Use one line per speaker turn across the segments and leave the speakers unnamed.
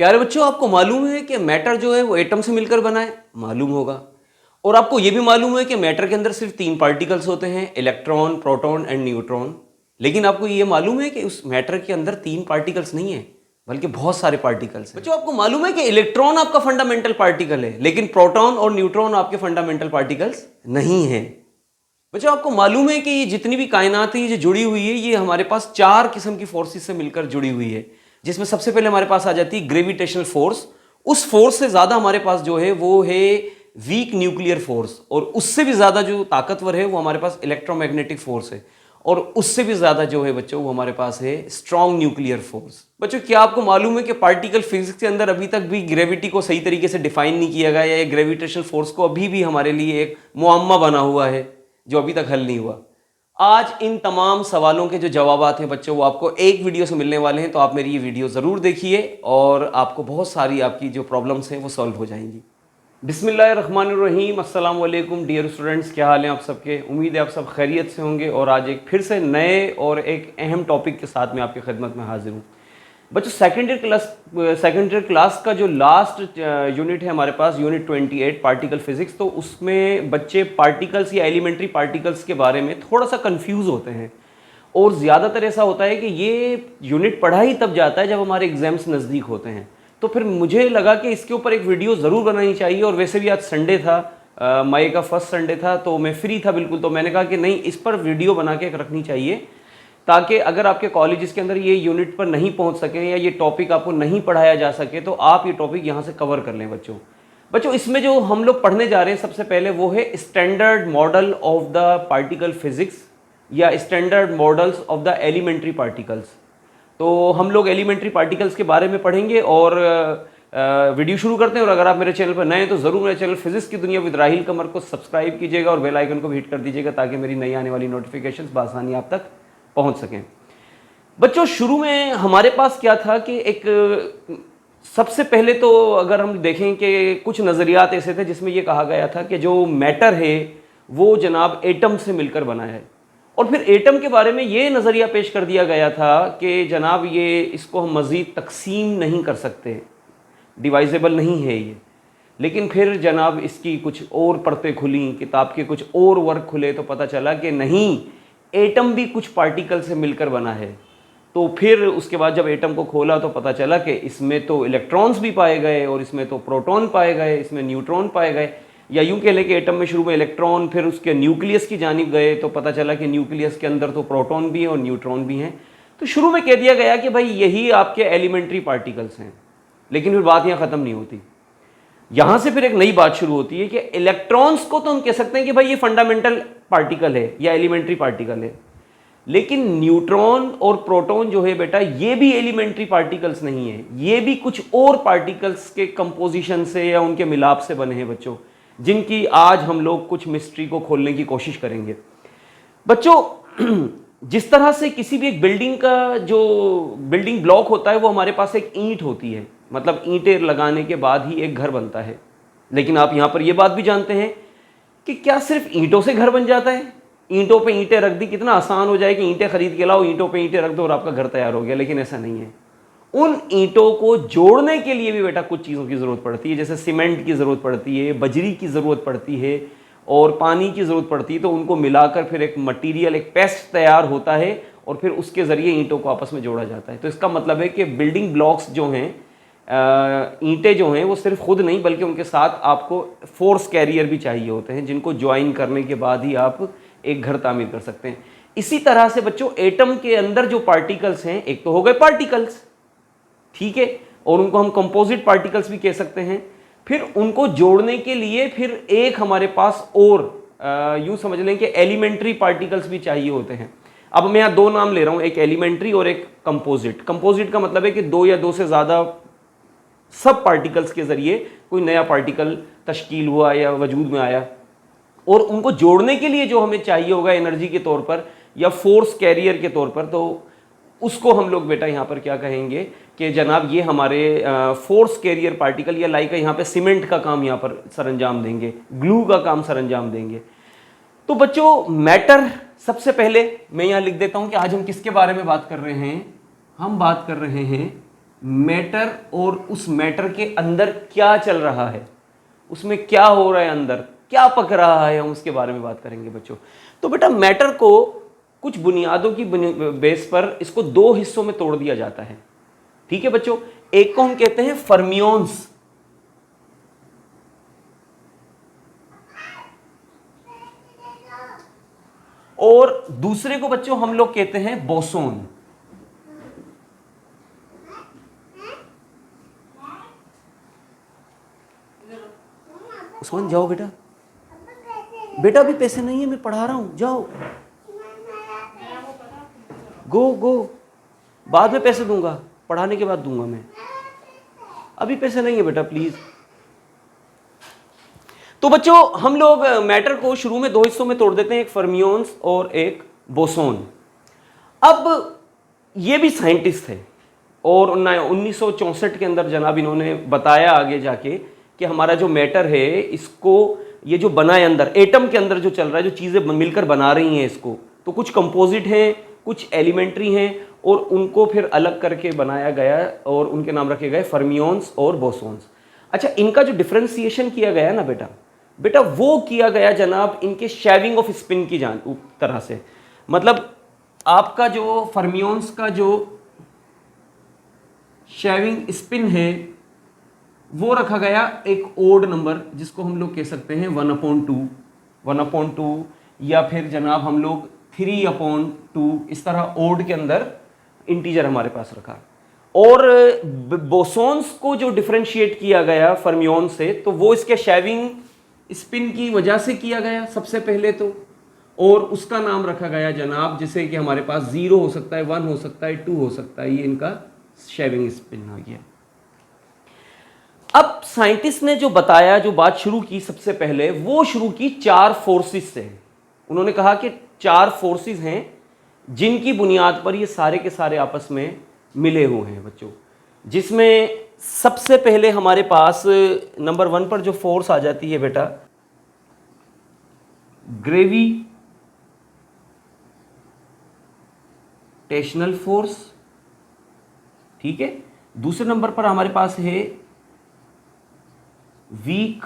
प्यारे बच्चों, आपको मालूम है कि मैटर जो है वो एटम से मिलकर बना है? मालूम होगा। और आपको ये भी मालूम है कि मैटर के अंदर सिर्फ 3 पार्टिकल्स होते हैं, इलेक्ट्रॉन, प्रोटॉन एंड न्यूट्रॉन। लेकिन आपको ये मालूम है कि उस मैटर के अंदर 3 पार्टिकल्स नहीं है, बल्कि बहुत सारे पार्टिकल्स हैं। बच्चों, आपको मालूम है कि इलेक्ट्रॉन आपका फंडामेंटल पार्टिकल है, लेकिन प्रोटॉन और न्यूट्रॉन आपके फंडामेंटल पार्टिकल्स नहीं है। बच्चों, आपको मालूम है कि ये जितनी भी कायनात है, ये जो जुड़ी हुई है, ये हमारे पास 4 किस्म की फोर्सेस से मिलकर जुड़ी हुई है। जिसमें सबसे पहले हमारे पास आ जाती है ग्रेविटेशनल फोर्स। उस फोर्स से ज्यादा हमारे पास जो है वो है वीक न्यूक्लियर फोर्स, और उससे भी ज्यादा जो ताकतवर है वो हमारे पास इलेक्ट्रोमैग्नेटिक फोर्स है, और उससे भी ज्यादा जो है बच्चों वो हमारे पास है स्ट्रॉन्ग न्यूक्लियर फोर्स। बच्चों, क्या आपको मालूम है कि पार्टिकल फिजिक्स के अंदर अभी तक भी ग्रेविटी को सही तरीके से डिफाइन नहीं किया गया, या ग्रेविटेशनल फोर्स को अभी भी हमारे लिए एक मुअम्मा बना हुआ है जो अभी तक हल नहीं हुआ। आज इन तमाम सवालों के जो जवाबात हैं बच्चों, वो आपको एक वीडियो से मिलने वाले हैं, तो आप मेरी ये वीडियो ज़रूर देखिए और आपको बहुत सारी आपकी जो प्रॉब्लम्स हैं वो सॉल्व हो जाएंगी। बिस्मिल्लाहिर्रहमानिर्रहीम। अस्सलाम वालेकुम डियर स्टूडेंट्स, क्या हाल है आप सबके? उम्मीद है आप सब खैरियत से होंगे, और आज एक फिर से नए और एक अहम टॉपिक के साथ मैं आपकी खिदमत में हाजिर हूँ। बच्चों, सेकेंड ईयर क्लास का जो लास्ट यूनिट है हमारे पास, यूनिट 28 पार्टिकल फिजिक्स, तो उसमें बच्चे पार्टिकल्स या एलिमेंट्री पार्टिकल्स के बारे में थोड़ा सा कंफ्यूज होते हैं। और ज़्यादातर ऐसा होता है कि ये यूनिट पढ़ा ही तब जाता है जब हमारे एग्जाम्स नज़दीक होते हैं। तो फिर मुझे लगा कि इसके ऊपर एक वीडियो ज़रूर बनानी चाहिए, और वैसे भी आज संडे था, मई का फर्स्ट संडे था, तो मैं फ्री था बिल्कुल। तो मैंने कहा कि नहीं, इस पर वीडियो बना के रखनी चाहिए, ताकि अगर आपके कॉलेजेस के अंदर ये यूनिट पर नहीं पहुंच सके या ये टॉपिक आपको नहीं पढ़ाया जा सके, तो आप ये टॉपिक यहाँ से कवर कर लें। बच्चों, इसमें जो हम लोग पढ़ने जा रहे हैं सबसे पहले वो है standard model of the particle physics, या standard models of the elementary particles. तो हम लोग एलिमेंट्री पार्टिकल्स के बारे में पढ़ेंगे, और वीडियो शुरू करते हैं। और अगर आप मेरे चैनल पर नए हैं तो ज़रूर मेरे चैनल फिजिक्स की दुनिया विद राहिल कमर को सब्सक्राइब कीजिएगा, और बेल आइकन को भी हिट कर दीजिएगा, ताकि मेरी नई आने वाली नोटिफिकेशंस बआसानी आप तक पहुंच सकें। बच्चों, शुरू में हमारे पास क्या था कि एक सबसे पहले तो अगर हम देखें कि कुछ नज़रियात ऐसे थे जिसमें यह कहा गया था कि जो मैटर है वो जनाब एटम से मिलकर बना है। और फिर एटम के बारे में ये नज़रिया पेश कर दिया गया था कि जनाब ये इसको हम मज़ीद तकसीम नहीं कर सकते, डिवाइजेबल नहीं है ये। लेकिन फिर जनाब इसकी कुछ और परतें खुली, किताब के कुछ और वर्क खुले, तो पता चला कि नहीं, एटम भी कुछ पार्टिकल से मिलकर बना है। तो फिर उसके बाद जब एटम को खोला तो पता चला कि इसमें तो इलेक्ट्रॉन्स भी पाए गए, और इसमें तो प्रोटॉन पाए गए, इसमें न्यूट्रॉन पाए गए। या यूं कह लें कि एटम में शुरू में इलेक्ट्रॉन, फिर उसके न्यूक्लियस की जानिब गए, तो पता चला कि न्यूक्लियस के अंदर तो प्रोटॉन भी हैं और न्यूट्रॉन भी हैं। तो शुरू में कह दिया गया कि भाई यही आपके एलिमेंट्री पार्टिकल्स हैं। लेकिन फिर बात यहाँ ख़त्म नहीं होती। यहां से फिर एक नई बात शुरू होती है कि इलेक्ट्रॉन्स को तो हम कह सकते हैं कि भाई ये फंडामेंटल पार्टिकल है या एलिमेंट्री पार्टिकल है, लेकिन न्यूट्रॉन और प्रोटॉन जो है बेटा, ये भी एलिमेंट्री पार्टिकल्स नहीं है, ये भी कुछ और पार्टिकल्स के कंपोजिशन से या उनके मिलाप से बने हैं बच्चों, जिनकी आज हम लोग कुछ मिस्ट्री को खोलने की कोशिश करेंगे। बच्चों, जिस तरह से किसी भी एक बिल्डिंग का जो बिल्डिंग ब्लॉक होता है, वो हमारे पास एक ईंट होती है, मतलब ईंटें लगाने के बाद ही एक घर बनता है। लेकिन आप यहां पर यह बात भी जानते हैं कि क्या सिर्फ ईंटों से घर बन जाता है? ईंटों पे ईंटें रख दी, कितना आसान हो जाए कि ईंटें खरीद के लाओ, ईंटों पे ईंटें रख दो और आपका घर तैयार हो गया। लेकिन ऐसा नहीं है। उन ईंटों को जोड़ने के लिए भी बेटा कुछ चीज़ों की ज़रूरत पड़ती है, जैसे सीमेंट की ज़रूरत पड़ती है, बजरी की ज़रूरत पड़ती है, और पानी की ज़रूरत पड़ती है। तो उनको मिलाकर फिर एक मटीरियल, एक पेस्ट तैयार होता है, और फिर उसके ज़रिए ईंटों को आपस में जोड़ा जाता है। तो इसका मतलब है कि बिल्डिंग ब्लॉक्स जो हैं, ईंटें जो हैं, वो सिर्फ खुद नहीं बल्कि उनके साथ आपको फोर्स कैरियर भी चाहिए होते हैं, जिनको ज्वाइन करने के बाद ही आप एक घर तामीर कर सकते हैं। इसी तरह से बच्चों, एटम के अंदर जो पार्टिकल्स हैं, एक तो हो गए पार्टिकल्स, ठीक है, और उनको हम कंपोजिट पार्टिकल्स भी कह सकते हैं। फिर उनको जोड़ने के लिए फिर एक हमारे पास और यूं समझ लें कि एलिमेंट्री पार्टिकल्स भी चाहिए होते हैं। अब मैं यहाँ 2 नाम ले रहा हूं, एक एलिमेंट्री और एक कंपोजिट। कंपोजिट का मतलब है कि 2 या 2 से ज़्यादा सब पार्टिकल्स के जरिए कोई नया पार्टिकल तश्कील हुआ या वजूद में आया, और उनको जोड़ने के लिए जो हमें चाहिए होगा एनर्जी के तौर पर या फोर्स कैरियर के तौर पर, तो उसको हम लोग बेटा यहाँ पर क्या कहेंगे कि जनाब ये हमारे फोर्स कैरियर पार्टिकल, या लाइक यहाँ पे सीमेंट का काम यहाँ पर सरंजाम देंगे, ग्लू का काम सरंजाम देंगे। तो बच्चों, मैटर सबसे पहले मैं यहाँ लिख देता हूँ कि आज हम किसके बारे में बात कर रहे हैं। हम बात कर रहे हैं मैटर और उस मैटर के अंदर क्या चल रहा है, उसमें क्या हो रहा है, अंदर क्या पक रहा है, हम उसके बारे में बात करेंगे बच्चों। तो बेटा मैटर को कुछ बुनियादों की बेस पर इसको दो हिस्सों में तोड़ दिया जाता है। ठीक है बच्चों, एक को हम कहते हैं फर्मियोन्स और दूसरे को बच्चों हम लोग कहते हैं बोसोन। उस्मान जाओ बेटा, बेटा अभी पैसे नहीं है, मैं पढ़ा रहा हूं, जाओ गो गो, बाद में पैसे दूंगा, पढ़ाने के बाद दूंगा मैं, अभी पैसे नहीं है बेटा प्लीज। तो बच्चों हम लोग मैटर को शुरू में दो हिस्सों में तोड़ देते हैं, एक फर्मियोन्स और एक बोसोन। अब ये भी साइंटिस्ट थे और 1964 के अंदर जनाब इन्होंने बताया आगे जाके कि हमारा जो मैटर है इसको ये जो बना है अंदर एटम के अंदर जो चल रहा है, जो चीज़ें मिलकर बना रही हैं इसको, तो कुछ कंपोजिट हैं, कुछ एलिमेंट्री हैं और उनको फिर अलग करके बनाया गया और उनके नाम रखे गए फर्मियोन्स और बोसोन्स। अच्छा, इनका जो डिफ्रेंसिएशन किया गया ना बेटा वो किया गया जनाब इनके शेविंग ऑफ स्पिन की तरह से। मतलब आपका जो फर्मियोन्स का जो शेविंग स्पिन है वो रखा गया एक ओड नंबर, जिसको हम लोग कह सकते हैं 1/2 या फिर जनाब हम लोग 3/2, इस तरह ओड के अंदर इंटीजर हमारे पास रखा। और बोसोन्स को जो डिफरेंशिएट किया गया फर्मियोन से, तो वो इसके शेविंग स्पिन की वजह से किया गया सबसे पहले तो, और उसका नाम रखा गया जनाब, जिसे कि हमारे पास 0 हो सकता है, 1 हो सकता है, 2 हो सकता है, ये इनका शेविंग स्पिन हो गया। अब साइंटिस्ट ने जो बताया, जो बात शुरू की सबसे पहले, वो शुरू की 4 फोर्सेस से। उन्होंने कहा कि 4 फोर्सेस हैं जिनकी बुनियाद पर ये सारे के सारे आपस में मिले हुए हैं बच्चों, जिसमें सबसे पहले हमारे पास नंबर 1 पर जो फोर्स आ जाती है बेटा, ग्रेविटेशनल फोर्स। ठीक है, दूसरे नंबर पर हमारे पास है वीक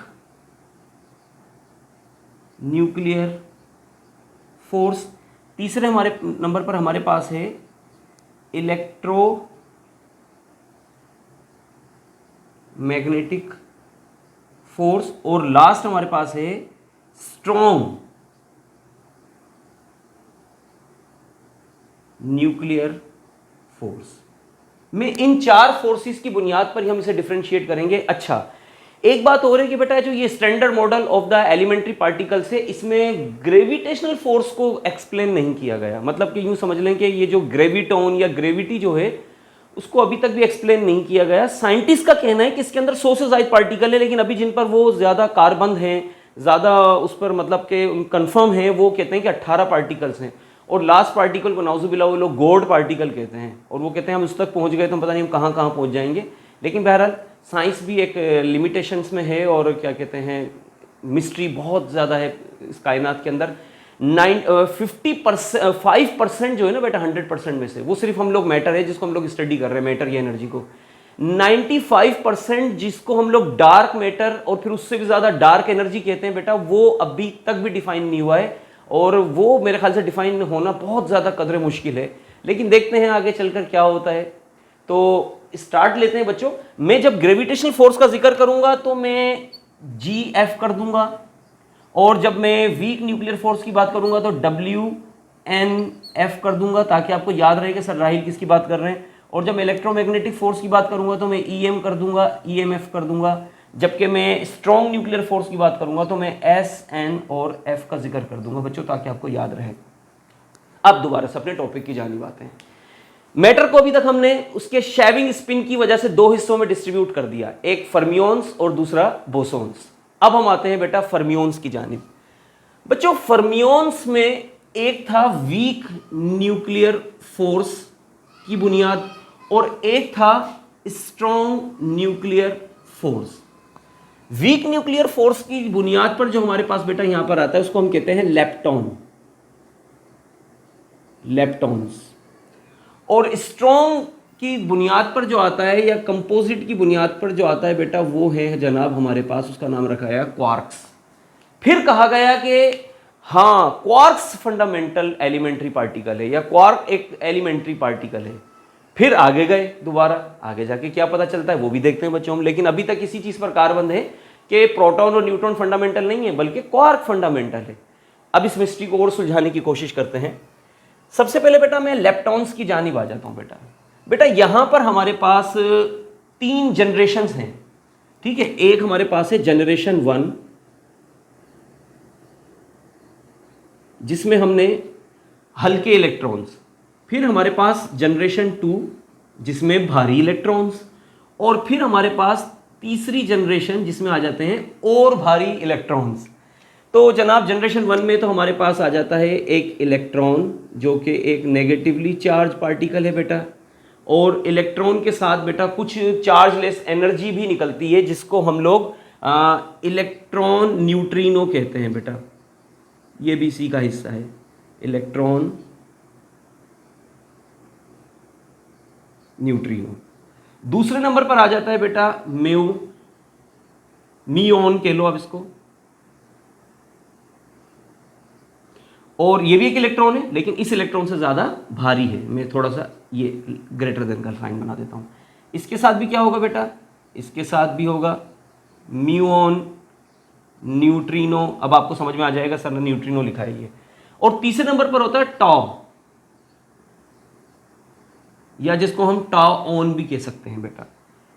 न्यूक्लियर फोर्स। तीसरे हमारे नंबर पर हमारे पास है इलेक्ट्रोमैग्नेटिक फोर्स और लास्ट हमारे पास है स्ट्रॉन्ग न्यूक्लियर फोर्स। में इन 4 फोर्सेस की बुनियाद पर ही हम इसे डिफरेंशिएट करेंगे। अच्छा, एक बात और है कि बेटा जो ये standard model of the elementary particles है, इसमें ग्रेविटेशनल फोर्स को एक्सप्लेन नहीं किया गया। मतलब कि यूं समझ लें कि ये जो ग्रेविटोन या ग्रेविटी जो है उसको अभी तक भी एक्सप्लेन नहीं किया गया। साइंटिस्ट का कहना है कि इसके अंदर 100 से ज्यादा पार्टिकल है, लेकिन अभी जिन पर वो ज्यादा कारबंद हैं, ज्यादा उस पर मतलब कि कंफर्म है, वो कहते हैं कि 18 पार्टिकल्स हैं। और लास्ट पार्टिकल को नाउजुबिल्ला वो लोग गॉड पार्टिकल कहते हैं, और वो कहते हैं हम उस तक पहुंच गए तो हम पता नहीं हम कहाँ कहाँ पहुंच जाएंगे। लेकिन बहरहाल साइंस भी एक लिमिटेशंस में है, और क्या कहते हैं मिस्ट्री बहुत ज़्यादा है इस कायनात के अंदर। 5% जो है ना बेटा 100% में से, वो सिर्फ हम लोग मैटर है जिसको हम लोग स्टडी कर रहे हैं, मैटर या एनर्जी को। 95% जिसको हम लोग डार्क मैटर और फिर उससे भी ज़्यादा डार्क एनर्जी कहते हैं बेटा, वो अभी तक भी डिफाइन नहीं हुआ है, और वो मेरे ख्याल से डिफाइन होना बहुत ज़्यादा कदरे मुश्किल है। लेकिन देखते हैं आगे चलकर क्या होता है। तो स्टार्ट लेते हैं बच्चों। मैं जब ग्रेविटेशनल फोर्स का जिक्र करूंगा तो मैं GF कर दूंगा, और जब मैं वीक न्यूक्लियर फोर्स की बात करूंगा तो WNF कर दूंगा, ताकि आपको याद रहे कि सर राहिल किसकी बात कर रहे हैं। और जब इलेक्ट्रोमैग्नेटिक फोर्स की बात करूंगा तो मैं EM कर दूंगा, EMF कर दूंगा। जबकि मैं स्ट्रॉन्ग न्यूक्लियर फोर्स की बात करूंगा तो मैं SN और F का जिक्र कर दूंगा बच्चों, ताकि आपको याद रहे। अब दोबारा से अपने टॉपिक की जानिब आते हैं। मैटर को अभी तक हमने उसके शेविंग स्पिन की वजह से 2 हिस्सों में डिस्ट्रीब्यूट कर दिया, एक फर्मियोन्स और दूसरा बोसोन्स। अब हम आते हैं बेटा फर्मियोन्स की जानिब। बच्चों फर्मियोन्स में एक था वीक न्यूक्लियर फोर्स की बुनियाद, और एक था strong nuclear force. Weak nuclear force की बुनियाद पर जो हमारे पास बेटा यहां पर आता है उसको हम कहते हैं लेप्टॉन्स। और स्ट्रॉन्ग की बुनियाद पर जो आता है, या कंपोजिट की बुनियाद पर जो आता है बेटा, वो है जनाब हमारे पास, उसका नाम रखा गया क्वार्क्स। फिर कहा गया कि हाँ, क्वार्क्स फंडामेंटल एलिमेंट्री पार्टिकल है, या क्वार्क एक एलिमेंट्री पार्टिकल है। फिर आगे गए, दोबारा आगे जाके क्या पता चलता है वो भी देखते हैं बच्चों हम। लेकिन अभी तक इसी चीज पर कारबंद है कि प्रोटॉन और न्यूट्रॉन फंडामेंटल नहीं है, बल्कि क्वार्क फंडामेंटल है। अब इस मिस्ट्री को और सुलझाने की कोशिश करते हैं। सबसे पहले बेटा मैं लेप्टॉन्स की जानिब आ जाता हूं। बेटा यहां पर हमारे पास 3 जनरेशन्स हैं, ठीक है। एक हमारे पास है जनरेशन 1, जिसमें हमने हल्के इलेक्ट्रॉन्स। फिर हमारे पास जनरेशन 2 जिसमें भारी इलेक्ट्रॉन्स, और फिर हमारे पास तीसरी जनरेशन जिसमें आ जाते हैं और भारी इलेक्ट्रॉन्स। तो जनाब जनरेशन 1 में तो हमारे पास आ जाता है एक इलेक्ट्रॉन, जो कि एक नेगेटिवली चार्ज पार्टिकल है बेटा, और इलेक्ट्रॉन के साथ बेटा कुछ चार्जलेस एनर्जी भी निकलती है, जिसको हम लोग इलेक्ट्रॉन न्यूट्रिनो कहते हैं बेटा। ये भी इसी का हिस्सा है, इलेक्ट्रॉन न्यूट्रिनो। दूसरे नंबर पर आ जाता है बेटा नियोन कह लो आप इसको, और ये भी एक इलेक्ट्रॉन है, लेकिन इस इलेक्ट्रॉन से ज्यादा भारी है। मैं थोड़ा सा ये ग्रेटर देन का साइन बना देता हूं। इसके साथ भी क्या होगा बेटा, इसके साथ भी होगा म्यूऑन न्यूट्रिनो। अब आपको समझ में आ जाएगा सर ने न्यूट्रिनो लिखा है ये। और तीसरे नंबर पर होता है टॉ, या जिसको हम टॉ ऑन भी कह सकते हैं बेटा।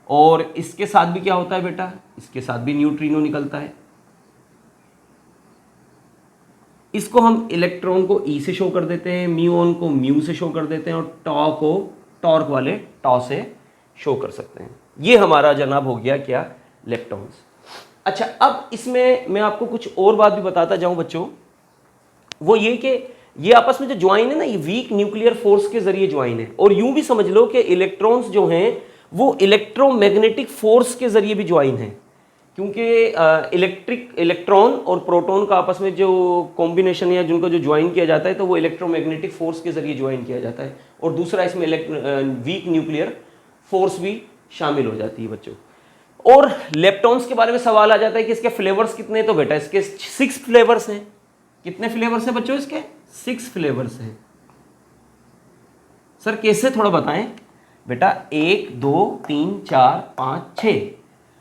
और इसके साथ भी क्या होता है बेटा, इसके साथ भी न्यूट्रिनो निकलता है। इसको हम इलेक्ट्रॉन को ई से शो कर देते हैं, म्यूऑन को म्यू से शो कर देते हैं, और टॉ को टॉर्क वाले टॉ से शो कर सकते हैं। ये हमारा जनाब हो गया क्या, लेप्टॉन्स। अच्छा, अब इसमें मैं आपको कुछ और बात भी बताता जाऊं बच्चों। वो ये कि ये आपस में जो ज्वाइन है ना, ये वीक न्यूक्लियर फोर्स के जरिए ज्वाइन है। और यूं भी समझ लो कि इलेक्ट्रॉन्स जो हैं वो इलेक्ट्रोमैग्नेटिक फोर्स के जरिए भी ज्वाइन है, क्योंकि इलेक्ट्रॉन और प्रोटॉन का आपस में जो कॉम्बिनेशन या जिनको जो ज्वाइन किया जाता है, तो वो इलेक्ट्रोमैग्नेटिक फोर्स के जरिए ज्वाइन किया जाता है। और दूसरा इसमें वीक न्यूक्लियर फोर्स भी शामिल हो जाती है बच्चों। और लेप्टॉन्स के बारे में सवाल आ जाता है कि इसके फ्लेवर्स कितने हैं, तो बेटा इसके 6 फ्लेवर्स हैं। कितने फ्लेवर्स हैं बच्चों इसके, 6 फ्लेवर्स हैं। सर कैसे, थोड़ा बताएं बेटा। 1 2 3 4 5 6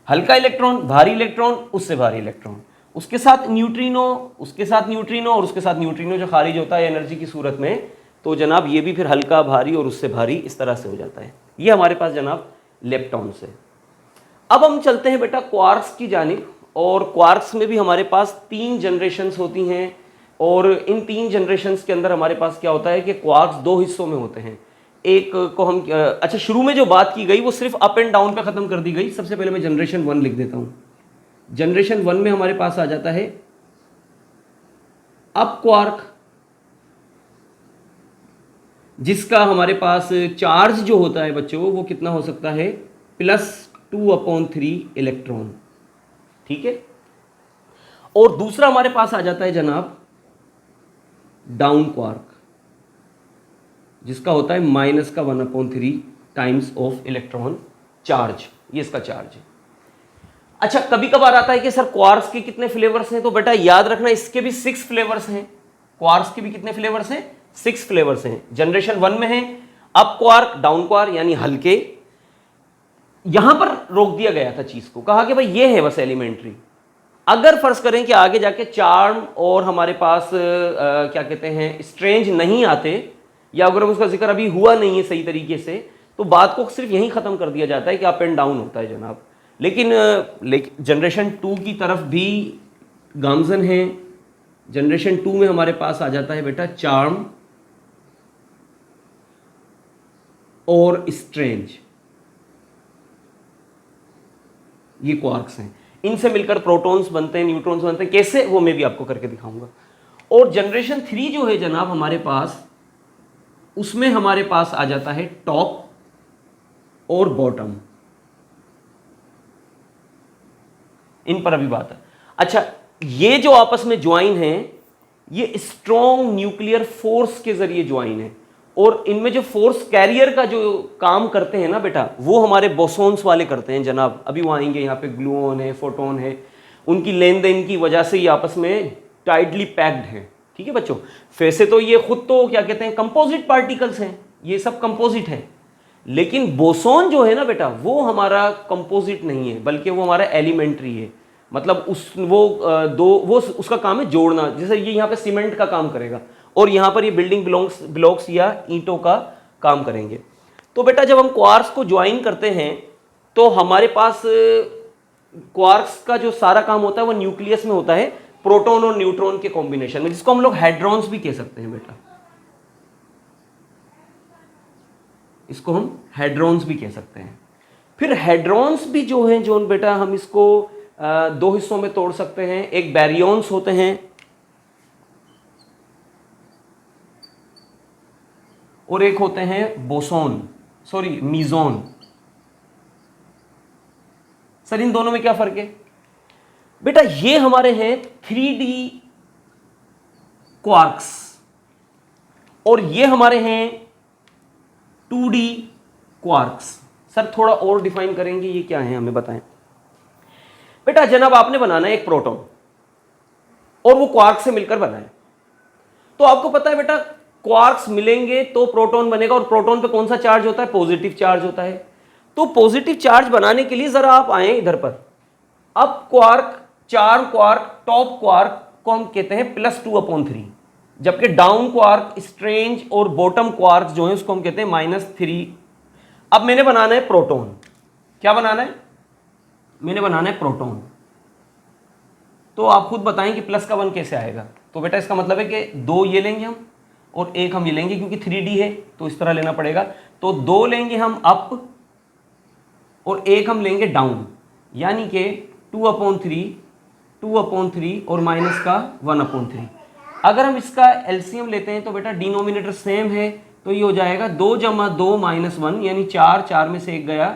हल्का इलेक्ट्रॉन, भारी इलेक्ट्रॉन, उससे भारी इलेक्ट्रॉन, उसके साथ न्यूट्रिनो, उसके साथ न्यूट्रिनो, और उसके साथ न्यूट्रिनो जो खारिज होता है एनर्जी की सूरत में। तो जनाब ये भी फिर हल्का, भारी और उससे भारी इस तरह से हो जाता है। ये हमारे पास जनाब लेप्टॉन्स है। अब हम चलते हैं बेटा क्वार्क्स की जानिब। और क्वार्क्स में भी हमारे पास 3 जनरेशन्स होती हैं। और इन 3 जनरेशन्स के अंदर हमारे पास क्या होता है कि क्वार्क्स 2 हिस्सों में होते हैं। एक को हम अच्छा, शुरू में जो बात की गई वो सिर्फ अप एंड डाउन पे खत्म कर दी गई। सबसे पहले मैं जनरेशन 1 लिख देता हूं। जनरेशन 1 में हमारे पास आ जाता है अप क्वार्क, जिसका हमारे पास चार्ज जो होता है बच्चों वो कितना हो सकता है, +2/3 इलेक्ट्रॉन, ठीक है। और दूसरा हमारे पास आ जाता है जनाब डाउन क्वार्क, जिसका होता है -1/3 टाइम्स ऑफ इलेक्ट्रॉन चार्ज। ये इसका चार्ज है। अच्छा, कभी कभार आता है कि सर क्वार्क्स के कितने फ्लेवर्स हैं, तो बेटा याद रखना इसके भी 6 फ्लेवर्स हैं। क्वार्क्स के भी कितने फ्लेवर्स हैं, 6 फ्लेवर्स हैं। जनरेशन 1 में है अप क्वार्क, डाउन क्वार्क यानी हल्के। यहां पर रोक दिया गया था चीज को, कहा कि भाई ये है बस एलिमेंट्री। अगर फर्ज करें कि आगे जाके चार्म और हमारे पास क्या कहते हैं स्ट्रेंज नहीं आते, या अगर उसका जिक्र अभी हुआ नहीं है सही तरीके से, तो बात को सिर्फ यहीं खत्म कर दिया जाता है कि अप एंड डाउन होता है जनाब। लेकिन जनरेशन 2 की तरफ भी गामजन है। जनरेशन 2 में हमारे पास आ जाता है बेटा चार्म और स्ट्रेंज, ये क्वार्क्स हैं। इनसे मिलकर प्रोटॉन्स बनते हैं, न्यूट्रॉन्स बनते हैं। कैसे, वो मैं भी आपको करके दिखाऊंगा। और जनरेशन 3 जो है जनाब हमारे पास, उसमें हमारे पास आ जाता है टॉप और बॉटम। इन पर अभी बात है। अच्छा, ये जो आपस में ज्वाइन है, ये स्ट्रॉन्ग न्यूक्लियर फोर्स के जरिए ज्वाइन है। और इनमें जो फोर्स कैरियर का जो काम करते हैं ना बेटा, वो हमारे बोसॉन्स वाले करते हैं जनाब। अभी वो आएंगे, यहाँ पे ग्लूऑन है, फोटोन है, उनकी लेन देन की वजह से ये आपस में टाइटली पैक्ड है। ठीक है बच्चों, वैसे तो ये खुद तो क्या कहते हैं, कंपोजिट पार्टिकल्स हैं, ये सब कंपोजिट है, लेकिन बोसॉन जो है ना बेटा, वो हमारा कंपोजिट नहीं है, बल्कि वो हमारा एलिमेंट्री है। मतलब वो उसका काम है जोड़ना। जैसे ये यहाँ पे सीमेंट का काम करेगा और यहाँ पर ये बिल्डिंग ब्लॉक्स या ईंटों का काम करेंगे। तो बेटा जब हम क्वार्क्स को ज्वाइन करते हैं तो हमारे पास क्वार्क्स का जो सारा काम होता है वो न्यूक्लियस में होता है, प्रोटॉन और न्यूट्रॉन के कॉम्बिनेशन में, जिसको हम लोग हैड्रॉन्स भी कह सकते हैं बेटा। इसको हम हैड्रॉन्स भी कह सकते हैं। फिर हैड्रॉन्स भी जो हैं जो बेटा, हम इसको दो हिस्सों में तोड़ सकते हैं। एक बैरियॉन्स होते हैं और एक होते हैं मीजॉन। सर इन दोनों में क्या फर्क है बेटा? ये हमारे हैं 3D क्वार्क्स और ये हमारे हैं 2D क्वार्क्स। सर थोड़ा और डिफाइन करेंगे, ये क्या है हमें बताएं बेटा। जनाब आपने बनाना है एक प्रोटॉन और वो क्वार्क से मिलकर बना है, तो आपको पता है बेटा क्वार्क्स मिलेंगे तो प्रोटॉन बनेगा, और प्रोटॉन पे कौन सा चार्ज होता है? पॉजिटिव चार्ज होता है। तो पॉजिटिव चार्ज बनाने के लिए जरा आप आए इधर पर। अब चार क्वार्क, टॉप क्वार्क को हम कहते हैं +2/3, जबकि डाउन क्वार्क, स्ट्रेंज और बॉटम क्वार्क जो है उसको हम कहते हैं -3। अब मैंने बनाना है प्रोटॉन। क्या बनाना है? मैंने बनाना है प्रोटॉन। तो आप खुद बताएं कि प्लस का 1 कैसे आएगा। तो बेटा इसका मतलब है कि 2 ये लेंगे हम और 1 हम ये लेंगे, क्योंकि 3D है तो इस तरह लेना पड़ेगा। तो 2 लेंगे हम अप और 1 हम लेंगे डाउन, यानी कि 2/3 और माइनस का 1/3। अगर हम इसका एलसीएम लेते हैं तो बेटा डिनोमिनेटर सेम है, तो ये हो जाएगा 2 + 2 - 1, यानी 4 में से 1 गया,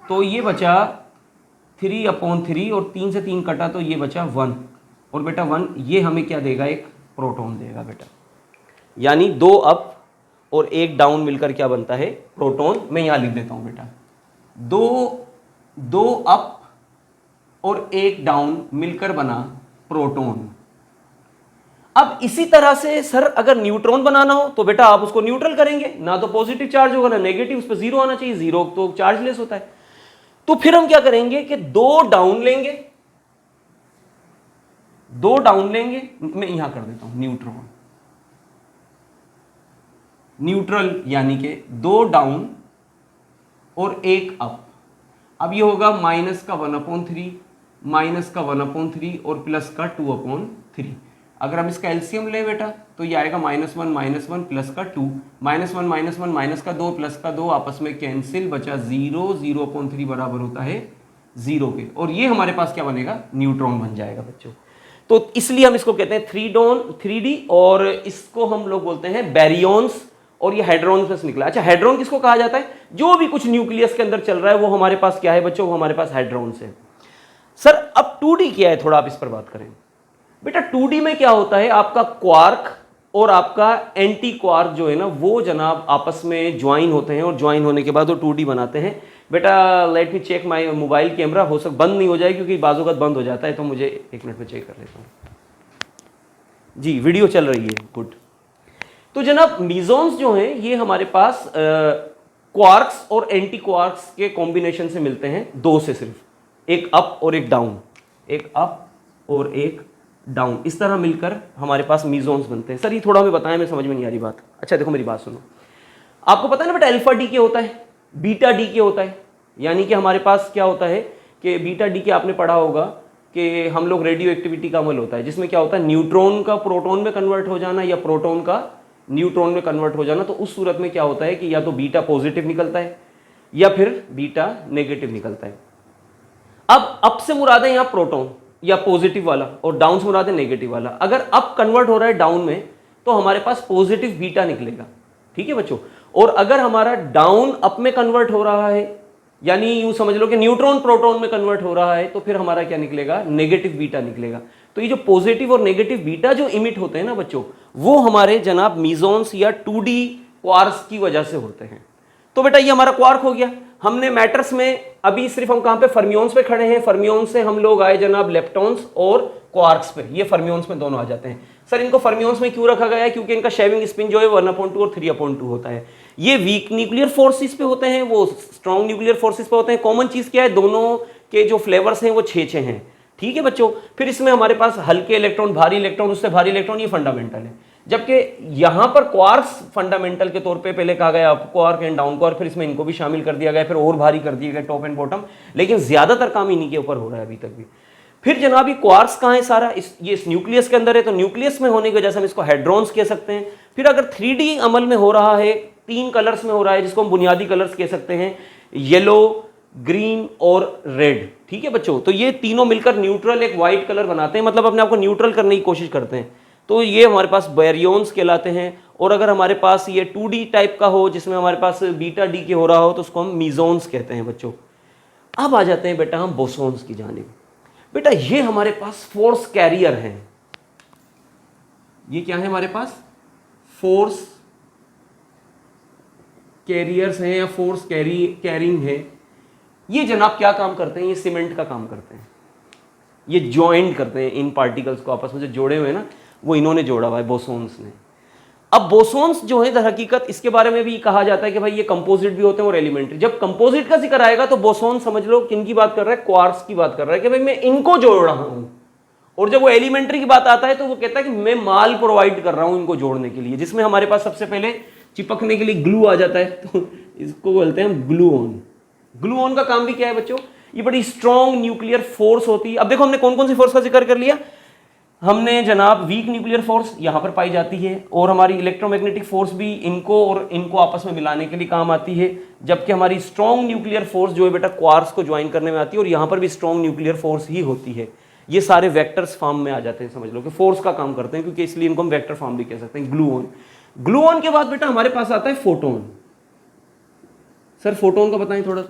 तो ये बचा 3/3 और 3 से 3 कटा तो ये बचा 1। और बेटा 1 ये हमें क्या देगा? एक प्रोटॉन देगा बेटा। यानी 2 अप और 1 डाउन मिलकर क्या बनता है? प्रोटॉन। मैं यहाँ लिख देता हूँ बेटा, 2 अप और 1 डाउन मिलकर बना प्रोटॉन। अब इसी तरह से सर अगर न्यूट्रॉन बनाना हो तो बेटा आप उसको न्यूट्रल करेंगे, ना तो पॉजिटिव चार्ज होगा ना नेगेटिव, उस पर 0 आना चाहिए। 0 तो चार्जलेस होता है। तो फिर हम क्या करेंगे कि 2 डाउन लेंगे, 2 डाउन लेंगे, मैं यहां कर देता हूं न्यूट्रल, यानी कि 2 डाउन और 1 अप। अब ये होगा माइनस का 1/3, माइनस का 1/3 और प्लस का 2/3। अगर हम इसका एलसीएम लें बेटा तो ये आएगा -1 प्लस का 2, -1 माइनस का 2 प्लस का 2 आपस में कैंसिल, बचा 0, 0/3 बराबर होता है 0 के। और ये हमारे पास क्या बनेगा? न्यूट्रॉन बन जाएगा बच्चों। तो इसलिए हम इसको कहते हैं 3D, और इसको हम लोग बोलते हैं बैरियॉन्स, और ये हाइड्रॉन से निकला। अच्छा, हाइड्रॉन किसको कहा जाता है? जो भी कुछ न्यूक्लियस के अंदर चल रहा है वो हमारे पास क्या है बच्चों? वो हमारे पास हाइड्रॉन है। सर अब 2D क्या है, थोड़ा आप इस पर बात करें बेटा। 2D में क्या होता है? आपका क्वार्क और आपका एंटी क्वार्क जो है ना, वो जनाब आपस में ज्वाइन होते हैं, और ज्वाइन होने के बाद वो 2D बनाते हैं बेटा। Let me check my mobile camera, हो सक बंद नहीं हो जाए क्योंकि बाजूकत बंद हो जाता है, तो मुझे 1 मिनट में चेक कर लेता हूँ। जी वीडियो चल रही है, गुड। तो जनाब मीजॉन्स जो हैं ये हमारे पास क्वार्क्स और एंटी क्वार्क्स के कॉम्बिनेशन से मिलते हैं, 2 से सिर्फ, एक अप और एक डाउन, एक अप और एक डाउन, इस तरह मिलकर हमारे पास मीजॉन्स बनते हैं। सर ये थोड़ा हमें बताएं, मैं समझ में नहीं आ रही बात। अच्छा देखो मेरी बात सुनो, आपको पता है ना बेटा अल्फा डी के होता है, बीटा डी के होता है। यानी कि हमारे पास क्या होता है कि बीटा डी के आपने पढ़ा होगा कि हम लोग रेडियो एक्टिविटी का अमल होता है, जिसमें क्या होता है न्यूट्रॉन का प्रोटॉन में कन्वर्ट हो जाना या प्रोटॉन का न्यूट्रॉन में कन्वर्ट हो जाना। तो उस सूरत में क्या होता है कि या तो बीटा पॉजिटिव निकलता है या फिर बीटा नेगेटिव निकलता है। अब अप से मुराद है यहाँ प्रोटॉन या पॉजिटिव वाला, और डाउन से मुराद है नेगेटिव वाला। अगर अप कन्वर्ट हो रहा है डाउन में तो हमारे पास पॉजिटिव बीटा निकलेगा, ठीक है बच्चों। और अगर हमारा डाउन अप में कन्वर्ट हो रहा है, यानी यूं समझ लो कि न्यूट्रॉन प्रोटॉन में कन्वर्ट हो रहा है, तो फिर हमारा क्या निकलेगा? नेगेटिव बीटा निकलेगा। तो ये जो पॉजिटिव और नेगेटिव बीटा जो इमिट होते हैं ना बच्चों, वो हमारे जनाब मीजॉन्स या 2D क्वार्क्स की वजह से होते हैं। तो बेटा ये हमारा क्वार्क हो गया। हमने मैटर्स में अभी सिर्फ हम कहां पे, फर्मियोन्स पे खड़े हैं। फर्मियोन्स से हम लोग आए जनाब लेप्टॉन्स और क्वार्क्स पे। ये फर्मियोन्स में दोनों आ जाते हैं। सर इनको फर्मियोन्स में क्यों रखा गया है? क्योंकि इनका शेविंग स्पिन जो है 1/2 और 3/2 होता है। ये वीक न्यूक्लियर फोर्सेस पे होते हैं, वो स्ट्रॉन्ग न्यूक्लियर फोर्सेस पे होते हैं। कॉमन चीज क्या है, दोनों के जो फ्लेवर्स हैं वो 6-6 हैं। ठीक है बच्चों। फिर इसमें हमारे पास हल्के इलेक्ट्रॉन, भारी इलेक्ट्रॉन, उससे भारी इलेक्ट्रॉन, ये फंडामेंटल है। जबकि यहां पर क्वार्क्स फंडामेंटल के तौर पे पहले कहा गया up quark and down quark, फिर इसमें इनको भी शामिल कर दिया गया, फिर और भारी कर दिया गया टॉप एंड बॉटम, लेकिन ज्यादातर काम इन्हीं के ऊपर हो रहा है अभी तक भी। फिर जनाब ये क्वार्क्स कहां है सारा, ये इस न्यूक्लियस के अंदर है, तो न्यूक्लियस में होने की वजह से हम इसको हेड्रॉन्स कह सकते हैं। फिर अगर 3D अमल में हो रहा है, 3 कलर्स में हो रहा है, जिसको हम बुनियादी कलर्स कह सकते हैं, येलो, ग्रीन और रेड। ठीक है बच्चों। तो ये तीनों मिलकर न्यूट्रल एक व्हाइट कलर बनाते हैं, मतलब अपने आप को न्यूट्रल करने की कोशिश करते हैं। तो ये हमारे पास बैरियॉन्स कहलाते हैं। और अगर हमारे पास ये 2D टाइप का हो, जिसमें हमारे पास बीटा डी के हो रहा हो, तो उसको हम मीजोन्स कहते हैं बच्चों। अब आ जाते हैं बेटा हम बोसोन्स की जानिब। बेटा ये हमारे पास फोर्स कैरियर हैं। ये क्या है हमारे पास? फोर्स कैरियर्स हैं या फोर्स कैरिंग है। ये जनाब क्या काम करते हैं? ये सीमेंट का काम करते हैं। ये ज्वाइंट करते हैं इन पार्टिकल्स को आपस में, जो जोड़े हुए हैं ना, वो इन्होंने जोड़ा हुआ है बोसोन्स ने। अब बोसोन्स जो है दर हकीकत, इसके बारे में भी कहा जाता है कि भाई ये कंपोजिट भी होते हैं और एलिमेंट्री। जब कंपोजिट का जिक्र आएगा तो बोसोन समझ लो किन की बात कर रहा है? क्वार्क्स की बात कर रहा है कि भाई मैं इनको जोड़ रहा हूं। और जब वो एलिमेंट्री की बात आता है तो वो कहता है कि मैं माल प्रोवाइड कर रहा हूं इनको जोड़ने के लिए, जिसमें हमारे पास सबसे पहले चिपकने के लिए ग्लू आ जाता है, तो इसको बोलते हैं ग्लूऑन। ग्लूऑन का काम भी क्या है बच्चों? ये बड़ी स्ट्रॉन्ग न्यूक्लियर फोर्स होती है। अब देखो हमने कौन कौन सी फोर्स का जिक्र कर लिया। हमने जनाब वीक न्यूक्लियर फोर्स यहां पर पाई जाती है, और हमारी इलेक्ट्रोमैग्नेटिक फोर्स भी इनको और इनको आपस में मिलाने के लिए काम आती है। जबकि हमारी स्ट्रॉन्ग न्यूक्लियर फोर्स जो है बेटा क्वार्क्स को ज्वाइन करने में आती है, और यहां पर भी स्ट्रॉन्ग न्यूक्लियर फोर्स ही होती है। ये सारे वेक्टर्स फॉर्म में आ जाते हैं, समझ लो कि फोर्स का काम करते हैं, क्योंकि इसलिए इनको हम वेक्टर फॉर्म भी कह सकते हैं। ग्लूऑन। ग्लूऑन के बाद बेटा हमारे पास आता है फोटोन। सर फोटोन का बताएं थोड़ा।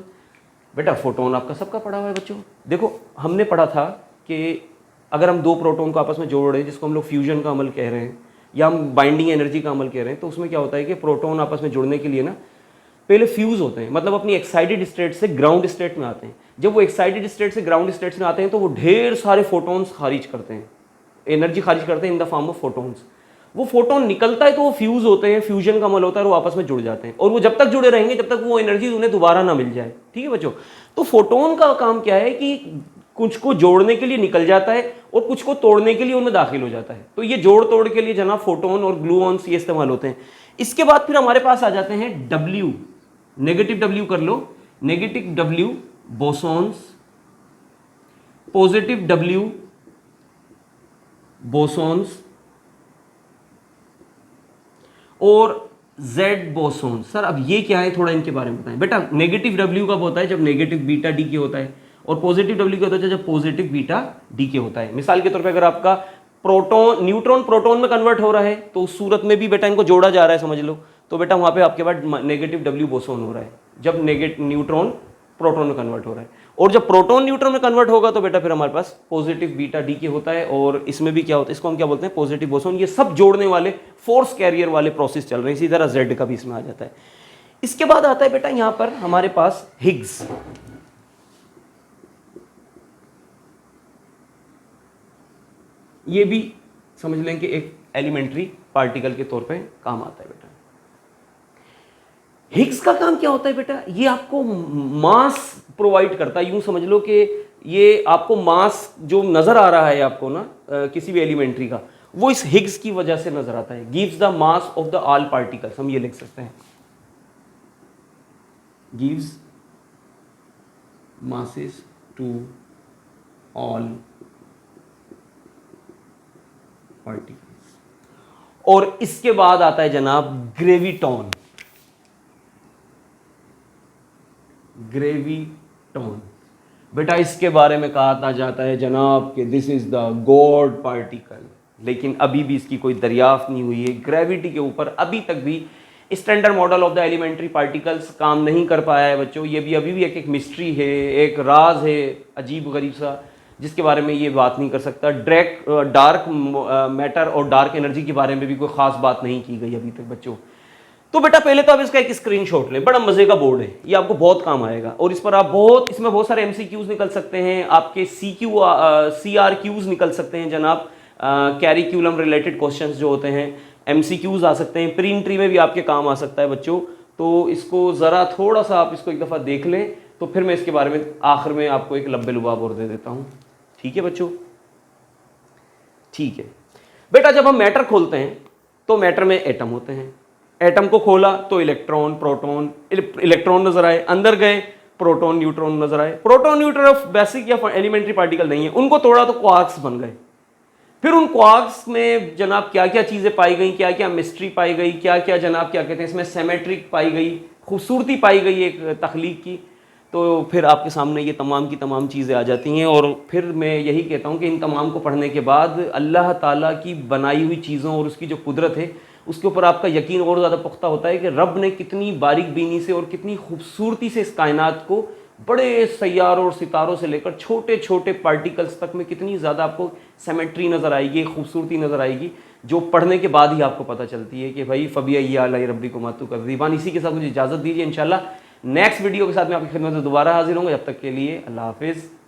बेटा फोटोन आपका सबका पढ़ा हुआ है बच्चों। देखो हमने पढ़ा था कि अगर हम 2 प्रोटॉन को आपस में जोड़ रहे हैं, जिसको हम लोग फ्यूजन का अमल कह रहे हैं या हम बाइंडिंग एनर्जी का अमल कह रहे हैं, तो उसमें क्या होता है कि प्रोटॉन आपस में जुड़ने के लिए ना पहले फ्यूज होते हैं, मतलब अपनी एक्साइटेड स्टेट से ग्राउंड स्टेट में आते हैं। जब वो एक्साइटेड स्टेट से ग्राउंड स्टेट में आते हैं तो वो ढेर सारे फोटोन्स खारिज करते हैं, एनर्जी खारिज करते हैं in the form of photons. वो फोटोन निकलता है तो वो फ्यूज होते हैं, फ्यूजन का अमल होता है, और वो आपस में जुड़ जाते हैं, और वो जब तक जुड़े रहेंगे जब तक वो एनर्जी उन्हें दोबारा ना मिल जाए। ठीक है बच्चों। तो फोटोन का काम क्या है कि कुछ को जोड़ने के लिए निकल जाता है और कुछ को तोड़ने के लिए उनमें दाखिल हो जाता है। तो ये जोड़ तोड़ के लिए जनाब फोटोन और ग्लूऑन्स ये इस्तेमाल होते हैं। इसके बाद फिर हमारे पास आ जाते हैं डब्ल्यू, नेगेटिव डब्ल्यू कर लो, negative W bosons, positive W bosons और जेड बोसोन। सर अब ये क्या है, थोड़ा इनके बारे में बताएं। बेटा नेगेटिव डब्ल्यू कब होता है? जब नेगेटिव बीटा डी के होता है, और पॉजिटिव डब्ल्यू क्या होता है? जब पॉजिटिव बीटा डी के होता है। मिसाल के तौर पे अगर आपका प्रोटॉन न्यूट्रॉन प्रोटॉन में कन्वर्ट हो रहा है तो उस सूरत में भी बेटा इनको जोड़ा जा रहा है, समझ लो। तो बेटा वहां पे आपके पास नेगेटिव डब्ल्यू बोसोन हो रहा है, जब न्यूट्रॉन प्रोटॉन में कन्वर्ट हो रहा है। और जब प्रोटॉन न्यूट्रॉन में कन्वर्ट होगा तो बेटा फिर हमारे पास पॉजिटिव बीटा डी के होता है, और इसमें भी क्या होता है, इसको हम क्या बोलते हैं? Positive boson. ये सब जोड़ने वाले फोर्स कैरियर वाले प्रोसेस चल रहे हैं। इसी तरह जेड का भी इसमें आ जाता है। इसके बाद आता है बेटा यहां पर हमारे पास हिग्स। ये भी समझ लें कि एक एलिमेंट्री पार्टिकल के तौर पे काम आता है बेटा। हिग्स का काम क्या होता है बेटा? ये आपको मास प्रोवाइड करता है। यूं समझ लो कि ये आपको मास जो नजर आ रहा है आपको ना किसी भी एलिमेंट्री का, वो इस हिग्स की वजह से नजर आता है। Gives the mass of the all particles, हम ये लिख सकते हैं, gives masses to all particles. और इसके बाद आता है जनाब ग्रेविटॉन। ग्रेविटॉन बेटा इसके बारे में कहा जाता है जनाब कि this is the God particle, लेकिन अभी भी इसकी कोई दरियाफ्त नहीं हुई है। ग्रेविटी के ऊपर अभी तक भी standard model of the elementary particles काम नहीं कर पाया है बच्चों। ये भी अभी भी एक मिस्ट्री है, एक राज है अजीब गरीब सा, जिसके बारे में ये बात नहीं कर सकता। डार्क मैटर और डार्क एनर्जी के बारे में भी कोई ख़ास बात नहीं की गई अभी तक बच्चों। तो बेटा पहले तो आप इसका एक स्क्रीनशॉट लें, बड़ा मजे का बोर्ड है, ये आपको बहुत काम आएगा और इस पर आप इसमें बहुत सारे एमसीक्यूज निकल सकते हैं, आपके CRQs निकल सकते हैं जनाब, कैरिकुलम रिलेटेड क्वेश्चंस जो होते हैं, एमसीक्यूज आ सकते हैं, प्री एंट्री में भी आपके काम आ सकता है बच्चों। तो इसको ज़रा थोड़ा सा आप इसको एक दफ़ा देख लें, तो फिर मैं इसके बारे में आखिर में आपको एक लब्बे लुबाब और दे देता हूँ। ठीक है बच्चों, ठीक है बेटा। जब हम मैटर खोलते हैं तो मैटर में एटम होते हैं, एटम को खोला तो इलेक्ट्रॉन प्रोटॉन, इलेक्ट्रॉन नजर आए, अंदर गए प्रोटॉन न्यूट्रॉन नजर आए। प्रोटॉन न्यूट्रॉन बेसिक या एलिमेंट्री पार्टिकल नहीं है, उनको तोड़ा तो क्वार्क्स बन गए। फिर उन क्वार्क्स में जनाब क्या क्या चीज़ें पाई गई, क्या क्या मिस्ट्री पाई गई, क्या क्या जनाब क्या कहते हैं इसमें सिमेट्रिक पाई गई, खूबसूरती पाई गई एक तख्लीक की। तो फिर आपके सामने ये तमाम की तमाम चीज़ें आ जाती हैं। और फिर मैं यही कहता हूँ कि इन तमाम को पढ़ने के बाद अल्लाह ताला की बनाई हुई चीज़ों और उसकी जो कुदरत है उसके ऊपर आपका यकीन और ज़्यादा पुख्ता होता है कि रब ने कितनी बारीक बीनी से और कितनी खूबसूरती से इस कायनात को बड़े सैयारों और सितारों से लेकर छोटे छोटे पार्टिकल्स तक में कितनी ज़्यादा आपको सिमेट्री नज़र आएगी, खूबसूरती नज़र आएगी, जो पढ़ने के बाद ही आपको पता चलती है कि भाई फ़बिया रब्बी को मातू कर दीवान। इसी के साथ मुझे इजाज़त दीजिए, इंशाल्लाह नेक्स्ट वीडियो के साथ मैं आपकी खिदमत में दोबारा हाजिर होंगे। जब तक के लिए अल्लाह हाफिज़।